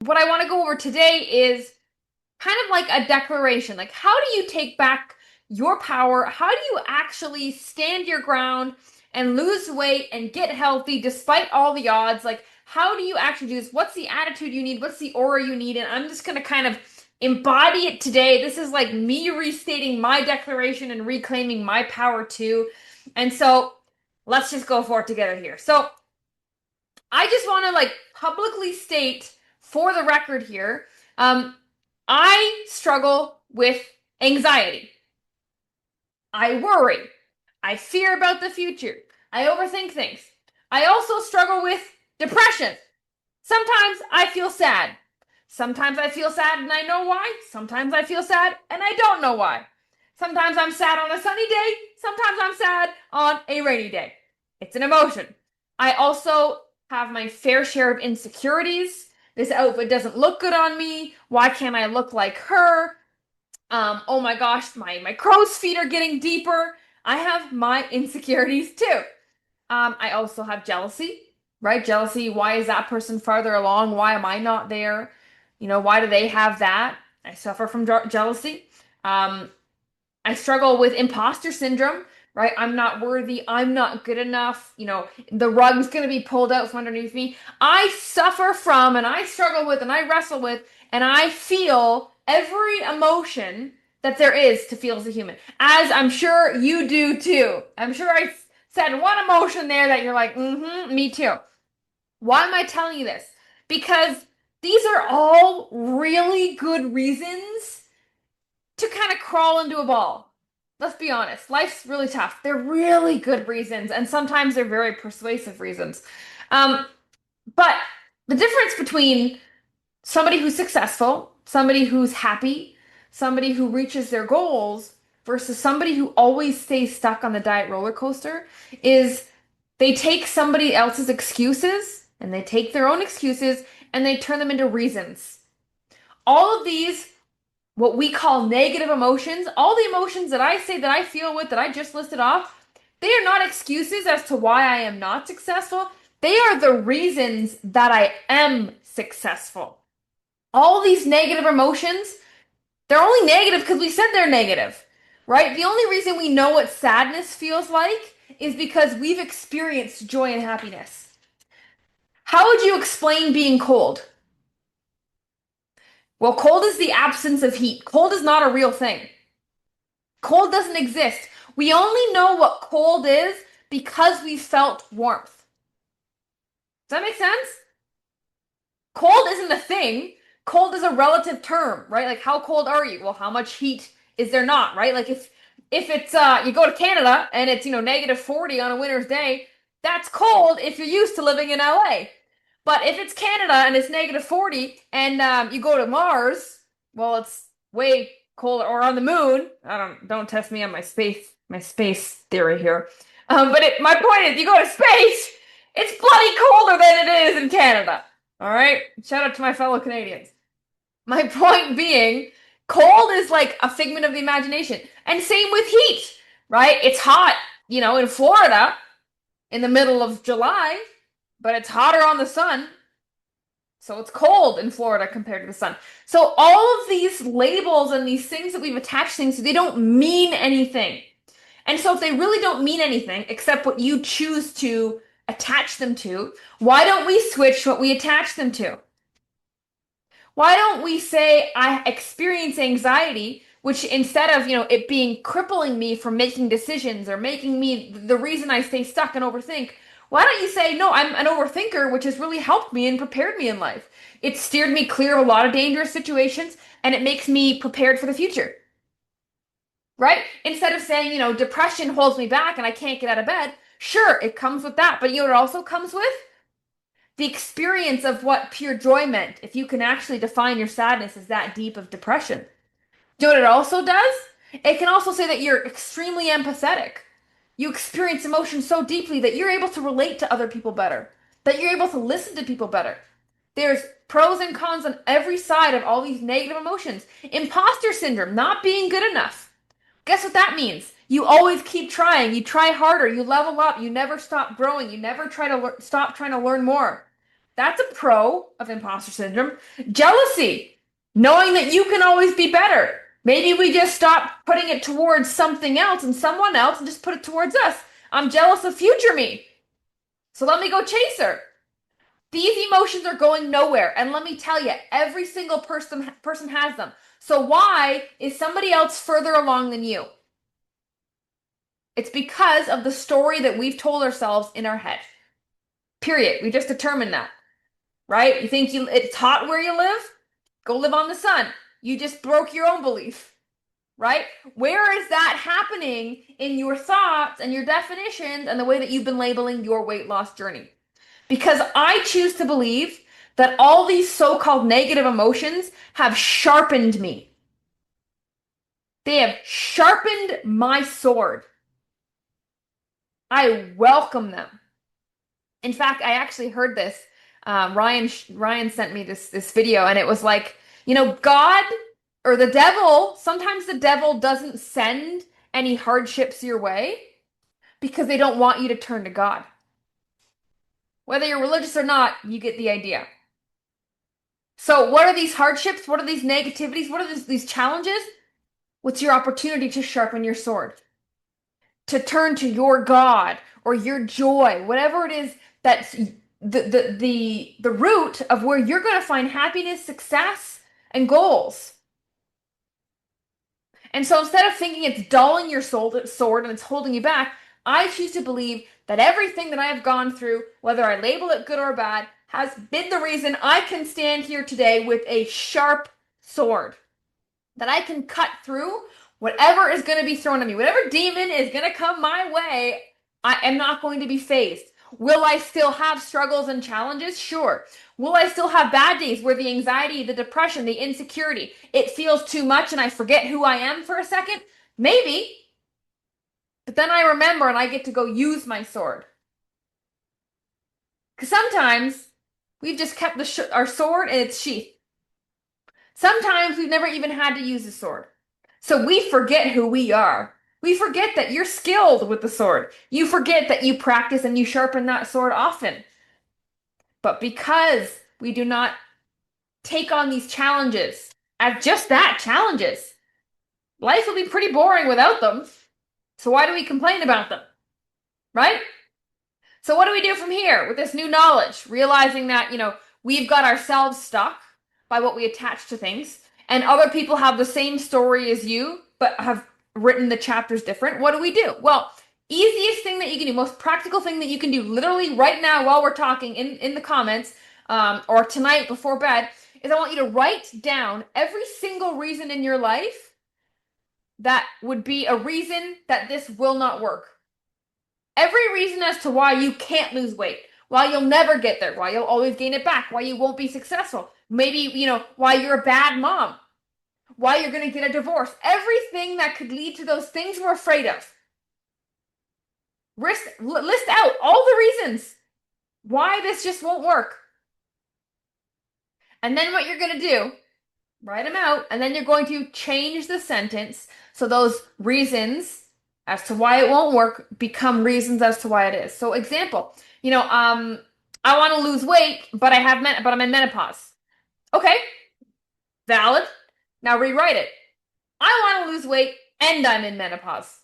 what I want to go over today is kind of like a declaration. Like, how do you take back your power? How do you actually stand your ground and lose weight and get healthy despite all the odds? Like, how do you actually do this? What's the attitude you need? What's the aura you need? And I'm just going to kind of embody it today. This is like me restating my declaration and reclaiming my power too. And so let's just go for it together here. So, I just want to like publicly state for the record here, um, I struggle with anxiety. I worry. I fear about the future. I overthink things. I also struggle with depression. Sometimes I feel sad. Sometimes I feel sad and I know why. Sometimes I feel sad and I don't know why. Sometimes I'm sad on a sunny day. Sometimes I'm sad on a rainy day. It's an emotion. I also have my fair share of insecurities. This outfit doesn't look good on me. Why can't I look like her? Oh my gosh, my crow's feet are getting deeper. I have my insecurities too. I also have jealousy, right? Jealousy. Why is that person farther along? Why am I not there? Why do they have that? I suffer from jealousy. Um, I struggle with imposter syndrome, right? I'm not worthy. I'm not good enough. The rug's going to be pulled out from underneath me. I suffer from and I struggle with and I wrestle with and I feel every emotion that there is to feel as a human, as I'm sure you do too. I'm sure I said one emotion there that you're like, me too. Why am I telling you this? Because these are all really good reasons to kind of crawl into a ball. Let's be honest. Life's really tough. They're really good reasons, and sometimes they're very persuasive reasons. Um, but the difference between somebody who's successful, somebody who's happy, somebody who reaches their goals versus somebody who always stays stuck on the diet roller coaster is they take somebody else's excuses and they take their own excuses and they turn them into reasons. All of these what we call negative emotions, all the emotions that I say that I feel with that I just listed off, they are not excuses as to why I am not successful. They are the reasons that I am successful. All these negative emotions, they're only negative because we said they're negative, right? The only reason we know what sadness feels like is because we've experienced joy and happiness. How would you explain being cold? Well, cold is the absence of heat. Cold is not a real thing. Cold doesn't exist. We only know what cold is because we felt warmth. Does that make sense? Cold isn't a thing. Cold is a relative term, right? Like how cold are you? Well, how much heat is there not, right? Like if it's you go to Canada and it's, -40 on a winter's day, that's cold if you're used to living in LA. But if it's Canada and it's -40 and you go to Mars, well, it's way colder. Or on the moon. Don't test me on my space theory here. My point is, you go to space, it's bloody colder than it is in Canada. All right. Shout out to my fellow Canadians. My point being, cold is like a figment of the imagination. And same with heat, right? It's hot, in Florida in the middle of July, but it's hotter on the sun. So it's cold in Florida compared to the sun. So all of these labels and these things that we've attached things to, they don't mean anything. And so if they really don't mean anything except what you choose to attach them to, why don't we switch what we attach them to? Why don't we say I experience anxiety, which instead of, it being crippling me from making decisions or making me the reason I stay stuck and overthink, why don't you say, no, I'm an overthinker, which has really helped me and prepared me in life. It steered me clear of a lot of dangerous situations and it makes me prepared for the future, right? Instead of saying, depression holds me back and I can't get out of bed. Sure, it comes with that, but you know what it also comes with? The experience of what pure joy meant, if you can actually define your sadness as that deep of depression. Do you know what it also does? It can also say that you're extremely empathetic. You experience emotion so deeply that you're able to relate to other people better, that you're able to listen to people better. There's pros and cons on every side of all these negative emotions. Imposter syndrome, not being good enough. Guess what that means? You always keep trying. You try harder. You level up. You never stop growing. You never stop trying to learn more. That's a pro of imposter syndrome. Jealousy, knowing that you can always be better. Maybe we just stop putting it towards something else and someone else and just put it towards us. I'm jealous of future me, so let me go chase her. These emotions are going nowhere. And let me tell you, every single person has them. So why is somebody else further along than you? It's because of the story that we've told ourselves in our head. Period. We just determined that, right? You think it's hot where you live? Go live on the sun. You just broke your own belief, right? Where is that happening in your thoughts and your definitions and the way that you've been labeling your weight loss journey? Because I choose to believe that all these so-called negative emotions have sharpened me. They have sharpened my sword. I welcome them. In fact, I actually heard this. Ryan sent me this video, and it was like, God or the devil. Sometimes the devil doesn't send any hardships your way because they don't want you to turn to God. Whether you're religious or not, you get the idea. So, what are these hardships? What are these negativities? What are these challenges? What's your opportunity to sharpen your sword? To turn to your God or your joy, whatever it is that's the root of where you're going to find happiness, success, and goals. And so instead of thinking it's dulling your sword and it's holding you back, I choose to believe that everything that I have gone through, whether I label it good or bad, has been the reason I can stand here today with a sharp sword. That I can cut through whatever is going to be thrown at me. Whatever demon is going to come my way, I am not going to be phased. Will I still have struggles and challenges? Sure. Will I still have bad days where the anxiety, the depression, the insecurity, it feels too much and I forget who I am for a second? Maybe. But then I remember and I get to go use my sword. Because sometimes we've just kept our sword in its sheath. Sometimes we've never even had to use a sword. So we forget who we are. We forget that you're skilled with the sword. You forget that you practice and you sharpen that sword often. But because we do not take on these challenges as just that, challenges, life will be pretty boring without them. So why do we complain about them? Right? So what do we do from here with this new knowledge? Realizing that, we've got ourselves stuck by what we attach to things, and other people have the same story as you, but have written the chapters different. What do we do? Well, easiest thing that you can do, most practical thing that you can do literally right now while we're talking in the comments, or tonight before bed, is I want you to write down every single reason in your life that would be a reason that this will not work. Every reason as to why you can't lose weight, why you'll never get there, why you'll always gain it back, why you won't be successful. Maybe, why you're a bad mom, why you're going to get a divorce. Everything that could lead to those things we're afraid of. List out all the reasons why this just won't work. And then what you're going to do, write them out, and then you're going to change the sentence so those reasons as to why it won't work become reasons as to why it is. So example, I want to lose weight, but I'm in menopause. Okay, valid. Now rewrite it. I want to lose weight and I'm in menopause.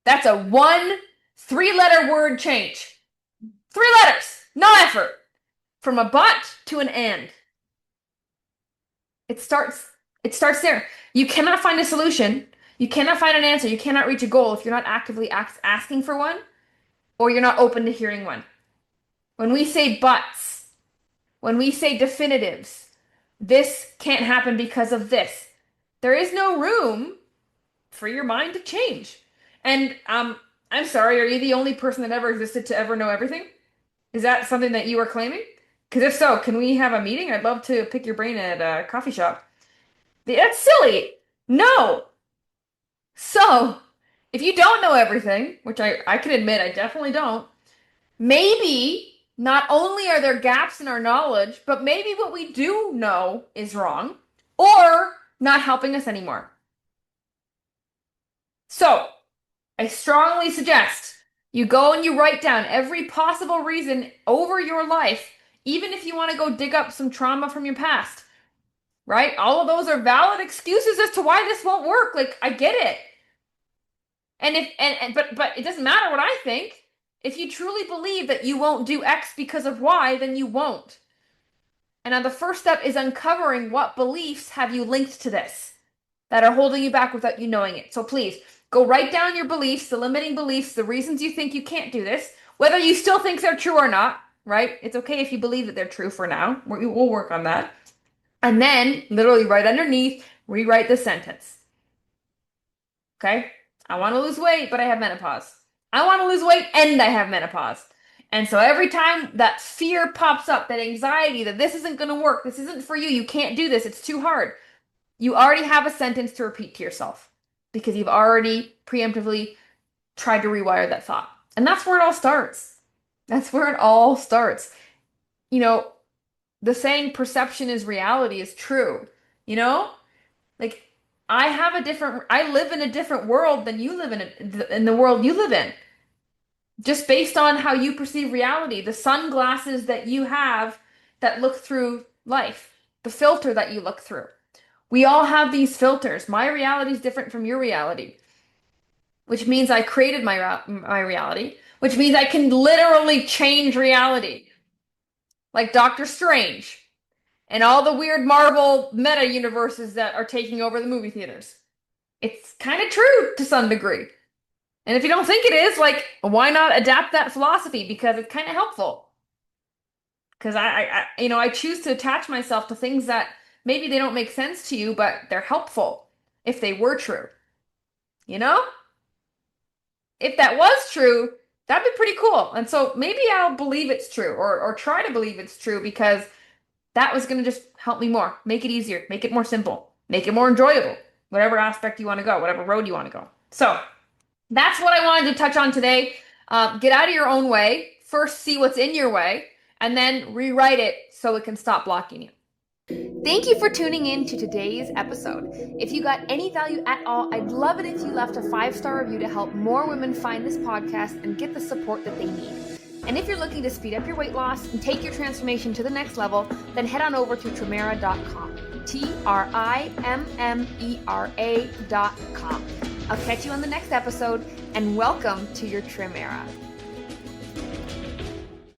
That's a 3-letter word change. 3 letters, no effort. From a but to an and. It starts there. You cannot find a solution. You cannot find an answer. You cannot reach a goal if you're not actively asking for one or you're not open to hearing one. When we say buts, when we say definitives, this can't happen because of this, there is no room for your mind to change. And I'm sorry, are you the only person that ever existed to ever know everything? Is that something that you are claiming? Because if so, can we have a meeting? I'd love to pick your brain at a coffee shop. That's silly. No. So, if you don't know everything, which I can admit I definitely don't, maybe not only are there gaps in our knowledge, but maybe what we do know is wrong or not helping us anymore. So, I strongly suggest you go and you write down every possible reason over your life even if you want to go dig up some trauma from your past, right? All of those are valid excuses as to why this won't work. Like, I get it. And if and but it doesn't matter what I think. If you truly believe that you won't do X because of Y, then you won't. And now the first step is uncovering what beliefs have you linked to this that are holding you back without you knowing it. So please go write down your beliefs, the limiting beliefs, the reasons you think you can't do this, whether you still think they're true or not, right? It's okay if you believe that they're true for now. We'll work on that. And then literally right underneath, rewrite the sentence. Okay? I want to lose weight, but I have menopause. I want to lose weight and I have menopause. And so every time that fear pops up, that anxiety, that this isn't going to work, this isn't for you, you can't do this, it's too hard, you already have a sentence to repeat to yourself because you've already preemptively tried to rewire that thought. And that's where it all starts. That's where it all starts. You know, the saying perception is reality is true. You know? Like, I live in a different world than you live in the world you live in. Just based on how you perceive reality, the sunglasses that you have that look through life, the filter that you look through. We all have these filters. My reality is different from your reality, which means I created my reality, which means I can literally change reality. Like Doctor Strange and all the weird Marvel meta universes that are taking over the movie theaters. It's kind of true to some degree. And if you don't think it is, like, why not adapt that philosophy? Because it's kind of helpful. Because I choose to attach myself to things that maybe they don't make sense to you, but they're helpful if they were true. You know? If that was true, that'd be pretty cool. And so maybe I'll believe it's true or try to believe it's true because that was going to just help me more, make it easier, make it more simple, make it more enjoyable, whatever aspect you want to go, whatever road you want to go. So that's what I wanted to touch on today. Get out of your own way. First, see what's in your way, and then rewrite it so it can stop blocking you. Thank you for tuning in to today's episode. If you got any value at all, I'd love it if you left a 5-star review to help more women find this podcast and get the support that they need. And if you're looking to speed up your weight loss and take your transformation to the next level, then head on over to Trimera.com. Trimmera.com. I'll catch you on the next episode, and welcome to your Trim Era.